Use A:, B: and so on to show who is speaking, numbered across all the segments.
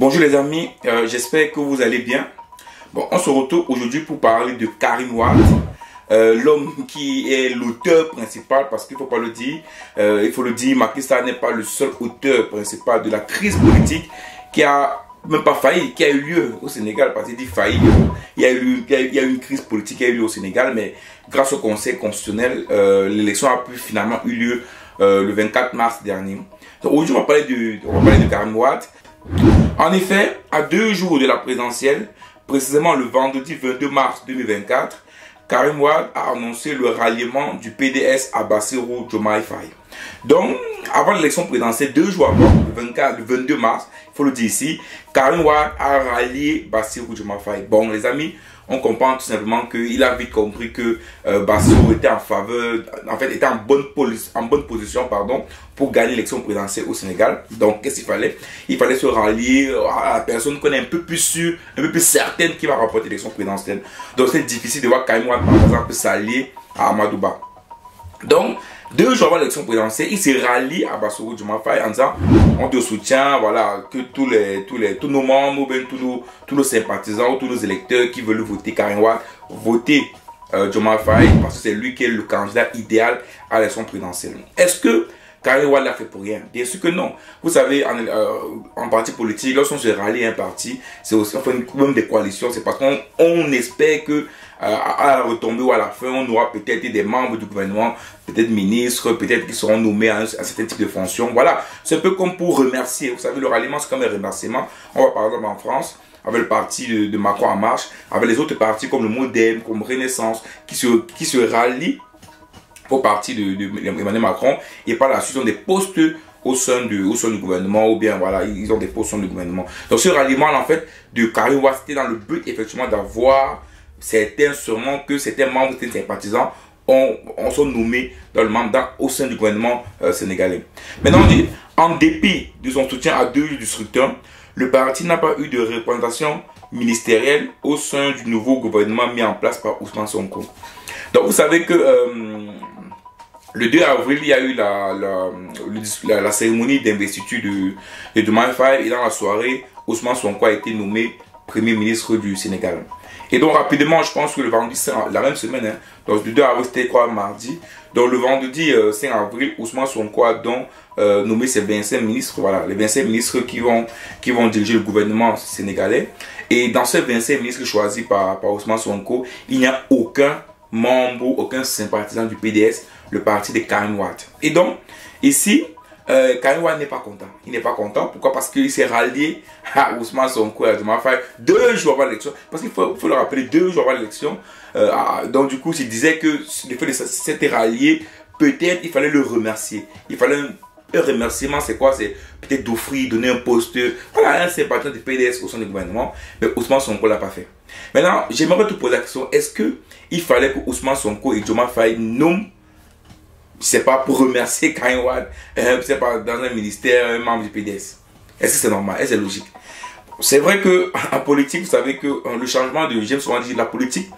A: Bonjour les amis, j'espère que vous allez bien. Bon, on se retrouve aujourd'hui pour parler de Karim Wade, l'homme qui est l'auteur principal, parce qu'il ne faut pas le dire, il faut le dire, Macky Sall n'est pas le seul auteur principal de la crise politique qui a même pas failli, qui a eu lieu au Sénégal, parce qu'il dit failli, il y a eu une crise politique qui a eu lieu au Sénégal, mais grâce au Conseil constitutionnel, l'élection a pu finalement eu lieu le 24 mars dernier. Donc aujourd'hui on va parler de Karim Wade. En effet, à 2 jours de la présidentielle, précisément le vendredi 22 mars 2024, Karim Wade a annoncé le ralliement du PDS à Bassirou Diomaye Faye. Donc, avant l'élection présidentielle, 2 jours avant, le 22 mars, il faut le dire ici, Karim Wade a rallié Bassirou Diomaye Faye. Bon, les amis, on comprend tout simplement qu'il a vite compris que Bassirou était en faveur, en fait, était en bonne position, pour gagner l'élection présidentielle au Sénégal. Donc, qu'est-ce qu'il fallait? Il fallait se rallier à la personne qu'on est un peu plus sûre, un peu plus certaine qui va remporter l'élection présidentielle. Donc, c'est difficile de voir Karim Wade, par exemple, s'allier à Amadou Ba. Donc, 2 jours avant l'élection présidentielle, il s'est rallié à Bassirou Diomaye Faye en disant on te soutient, voilà, que tous nos membres, ou bien tous nos sympathisants, ou tous nos électeurs qui veulent voter Karim Wade, voter Diomaye Faye, parce que c'est lui qui est le candidat idéal à l'élection présidentielle. Est-ce que Karim Wade l'a fait pour rien? Bien sûr que non. Vous savez, en parti politique, lorsqu'on se rallie à un parti, c'est aussi, on fait même des coalitions, c'est parce qu'on espère que à la retombée ou à la fin, on aura peut-être des membres du gouvernement, peut-être ministres, peut-être qui seront nommés à un certain type de fonction. Voilà, c'est un peu comme pour remercier. Vous savez, le ralliement, c'est comme un remerciement. On va par exemple en France, avec le parti de Macron en marche, avec les autres partis comme le Modem, comme Renaissance, qui se rallient au parti d'Emmanuel Macron, et par la suite, ils ont des postes au sein du gouvernement, ou bien voilà, ils ont des postes au sein du gouvernement. Donc ce ralliement, en fait, de Karim Wade, c'était dans le but, effectivement, d'avoir sûrement que certains membres, certains sympathisants sont nommés dans le mandat au sein du gouvernement sénégalais. Maintenant, on dit, en dépit de son soutien à 2 jours du scrutin, le parti n'a pas eu de représentation ministérielle au sein du nouveau gouvernement mis en place par Ousmane Sonko. Donc vous savez que le 2 avril, il y a eu la cérémonie d'investiture de Diomaye Faye, et dans la soirée, Ousmane Sonko a été nommé Premier ministre du Sénégal. Et donc rapidement, je pense que le vendredi, la même semaine, donc le 2 avril, c'était quoi, mardi. Donc le vendredi 5 avril, Ousmane Sonko a donc nommé ses 25 ministres, voilà, les 25 ministres qui vont diriger le gouvernement sénégalais. Et dans ces 25 ministres choisis par Ousmane Sonko, il n'y a aucun membre, aucun sympathisant du PDS, le parti de Karim Wade. Et donc, ici, Karim Wade n'est pas content. Il n'est pas content. Pourquoi? Parce qu'il s'est rallié à Ousmane Sonko et à Diomaye Faye 2 jours avant l'élection. Parce qu'il faut le rappeler, 2 jours avant l'élection. Donc du coup, il disait que le fait de s'être rallié, peut-être il fallait le remercier. Il fallait un remerciement, c'est quoi? C'est peut-être d'offrir, donner un poste, voilà, un sympathisant du PDS au sein du gouvernement. Mais Ousmane Sonko ne l'a pas fait. Maintenant, j'aimerais te poser la question, est-ce qu'il fallait que Ousmane Sonko et Diomaye Faye nomment, c'est pas pour remercier Karim Wade, c'est pas dans un ministère, un membre du PDS? Est-ce que c'est normal? Est-ce que c'est logique? C'est vrai que en politique, vous savez que le changement de James Bond dit la politique,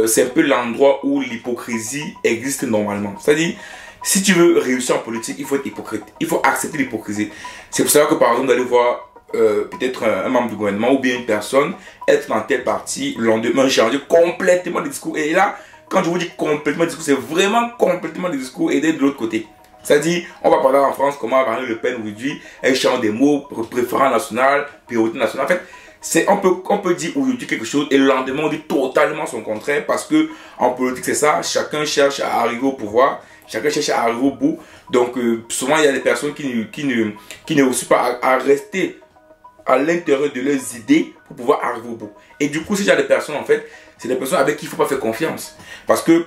A: c'est un peu l'endroit où l'hypocrisie existe normalement. C'est-à-dire, si tu veux réussir en politique, il faut être hypocrite. Il faut accepter l'hypocrisie. C'est pour ça que par exemple, d'aller voir peut-être un membre du gouvernement ou bien une personne être dans tel parti, le lendemain changer complètement le discours. Et là, quand je vous dis complètement le discours, c'est vraiment complètement le discours et d'être de l'autre côté. C'est-à-dire, on va parler en France comment Marine Le Pen aujourd'hui, elle change des mots, préférence nationale, priorité nationale. En fait, on peut dire aujourd'hui quelque chose et le lendemain on dit totalement son contraire, parce que en politique c'est ça, chacun cherche à arriver au pouvoir, chacun cherche à arriver au bout. Donc souvent il y a des personnes qui ne réussissent pas à rester à l'intérieur de leurs idées pour pouvoir arriver au bout. Et du coup, ces genre de personnes, en fait, c'est des personnes avec qui il ne faut pas faire confiance. Parce que,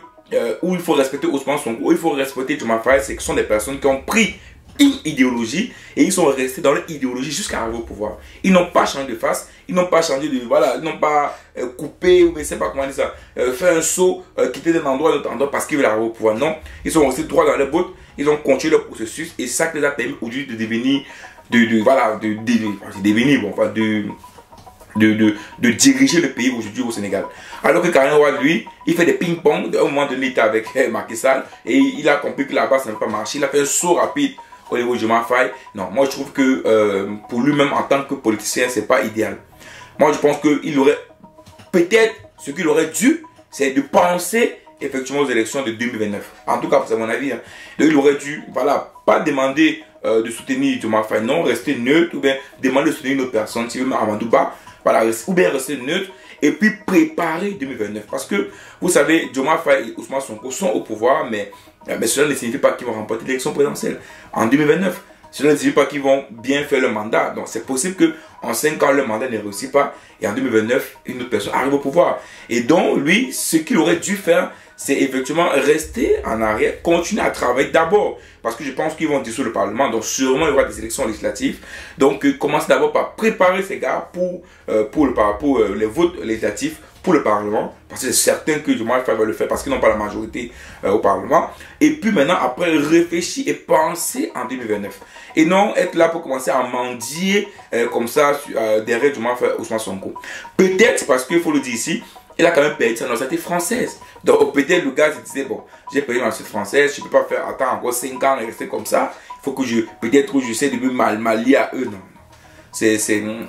A: où il faut respecter Ousmane Sonko, où il faut respecter Diomaye Faye, c'est que ce sont des personnes qui ont pris une idéologie et ils sont restés dans leur idéologie jusqu'à arriver au pouvoir. Ils n'ont pas changé de face, ils n'ont pas changé de, voilà, ils n'ont pas coupé, ou je ne sais pas comment dire ça, fait un saut, quitter d'un endroit à un autre endroit parce qu'ils veulent arriver au pouvoir. Non, ils sont restés droit dans leur bottes, ils ont continué leur processus et ça qui les a permis aujourd'hui de devenir, de diriger le pays aujourd'hui au Sénégal. Alors que Karim Wade, lui, il fait des ping-pong. À un moment donné, il était avec Macky Sall et il a compris que là-bas, ça n'a pas marché. Il a fait un saut rapide au niveau de Diomaye Faye. Non, moi je trouve que pour lui-même en tant que politicien, c'est pas idéal. Moi je pense qu'il aurait peut-être ce qu'il aurait dû, c'est de penser effectivement aux élections de 2029. En tout cas, c'est mon avis. Hein. Donc, il aurait dû, voilà, pas demander de soutenir Diomaye Faye, non, rester neutre, ou bien demander de soutenir une autre personne, si vous voulez, Amadou Ba, voilà, ou bien rester neutre, et puis préparer 2029. Parce que, vous savez, Diomaye Faye et Ousmane Sonko sont au pouvoir, mais cela ne signifie pas qu'ils vont remporter l'élection présidentielle en 2029. Cela ne signifie pas qu'ils vont bien faire le mandat. Donc, c'est possible qu'en 5 ans, le mandat ne réussit pas, et en 2029, une autre personne arrive au pouvoir. Et donc, lui, ce qu'il aurait dû faire, c'est effectivement rester en arrière, continuer à travailler d'abord, parce que je pense qu'ils vont dissoudre le Parlement, donc sûrement il y aura des élections législatives. Donc commencer d'abord par préparer ces gars pour les votes législatifs pour le Parlement, parce que c'est certain que Diomaye Faye va le faire parce qu'ils n'ont pas la majorité au Parlement. Et puis maintenant, après, réfléchir et penser en 2029. Et non être là pour commencer à mendier comme ça derrière Diomaye Faye Ousmane Sonko. Peut-être parce qu'il faut le dire ici, il a quand même payé sa nationalité française. Donc peut-être le gars se disait, bon, j'ai payé ma nationalité française, je ne peux pas faire attendre encore 5 ans et rester comme ça. Il faut que peut-être je sais de me m'allier à eux. Non.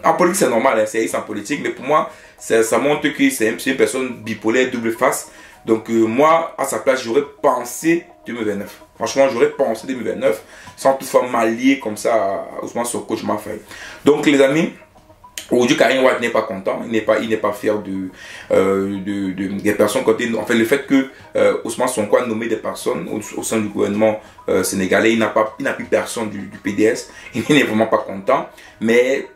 A: En politique c'est normal, hein, c'est en politique, mais pour moi, ça montre que c'est une personne bipolaire, double face. Donc moi, à sa place, j'aurais pensé 2029. Franchement, j'aurais pensé 2029, sans toutefois m'allier comme ça à Ousmane Sonko, Diomaye Faye. Donc les amis, aujourd'hui, Karim Wade n'est pas content, il n'est pas fier des personnes côté. En fait, le fait que Ousmane Sonko a nommé des personnes au sein du gouvernement sénégalais, il n'a plus personne du PDS, il n'est vraiment pas content. Mais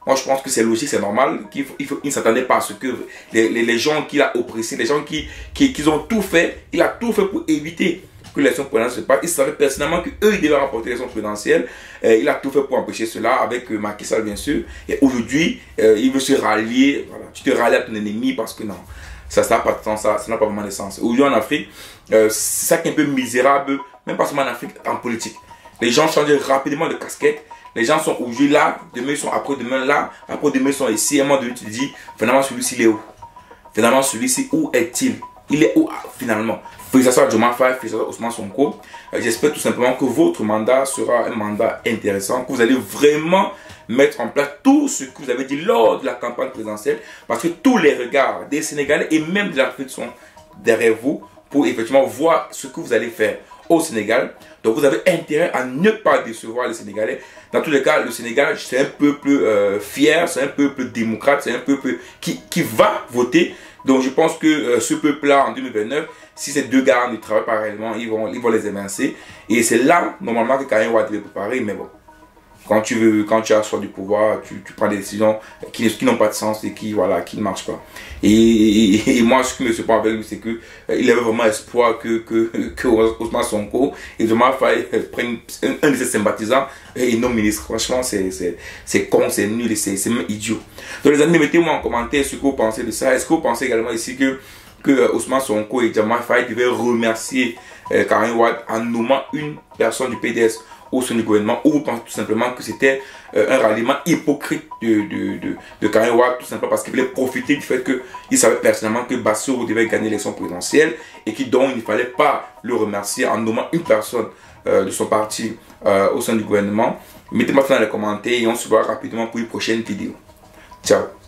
A: moi, je pense que c'est logique, c'est normal, qu'il ne s'attendait pas à ce que les gens qu'il a oppressés, les gens qui ont tout fait, il a tout fait pour éviter que l'élection présidentielle se passe. Il savait personnellement qu'eux, ils devaient remporter l'élection présidentielle. Il a tout fait pour empêcher cela, avec Macky Sall, bien sûr. Et aujourd'hui, il veut se rallier. Voilà. Tu te rallies à ton ennemi parce que non, ça n'a pas de sens, ça n'a pas vraiment de sens. Aujourd'hui, en Afrique, c'est ça qui est un peu misérable, même pas seulement en Afrique, en politique. Les gens changent rapidement de casquette. Les gens sont aujourd'hui là, demain ils sont après-demain là, après-demain ils sont ici. Et à un moment donné, tu te dis, finalement, celui-ci, il est où? Finalement, celui-ci, où est-il? Il est où finalement? Félicitations à Diomaye Faye, félicitations à Ousmane Sonko. J'espère tout simplement que votre mandat sera un mandat intéressant, que vous allez vraiment mettre en place tout ce que vous avez dit lors de la campagne présidentielle, parce que tous les regards des Sénégalais et même de l'Afrique sont derrière vous pour effectivement voir ce que vous allez faire au Sénégal. Donc vous avez intérêt à ne pas décevoir les Sénégalais. Dans tous les cas, le Sénégal, c'est un peuple fier, c'est un peuple démocrate, c'est un peuple qui va voter. Donc je pense que ce peuple-là, en 2029, si ces deux gars ne travaillent pas réellement, ils vont les évincer. Et c'est là, normalement, que Karim Wade devait préparer. Mais bon, quand tu as soit du pouvoir, tu prends des décisions qui n'ont pas de sens et qui ne marchent pas. Et moi, ce qui me surprend avec lui, c'est qu'il avait vraiment espoir que Ousmane Sonko et Diomaye Faye prennent un de ses sympathisants et non ministre. Franchement, c'est con, c'est nul, c'est même idiot. Donc les amis, mettez-moi en commentaire ce que vous pensez de ça. Est-ce que vous pensez également ici que Ousmane Sonko et Diomaye Faye devaient remercier Karim Wade en nommant une personne du PDS au sein du gouvernement, ou vous pensez tout simplement que c'était un ralliement hypocrite de Karim Wade, tout simplement parce qu'il voulait profiter du fait qu'il savait personnellement que Bassirou devait gagner l'élection présidentielle et qu'il donc il ne fallait pas le remercier en nommant une personne de son parti au sein du gouvernement. Mettez-moi ça dans les commentaires et on se voit rapidement pour une prochaine vidéo. Ciao.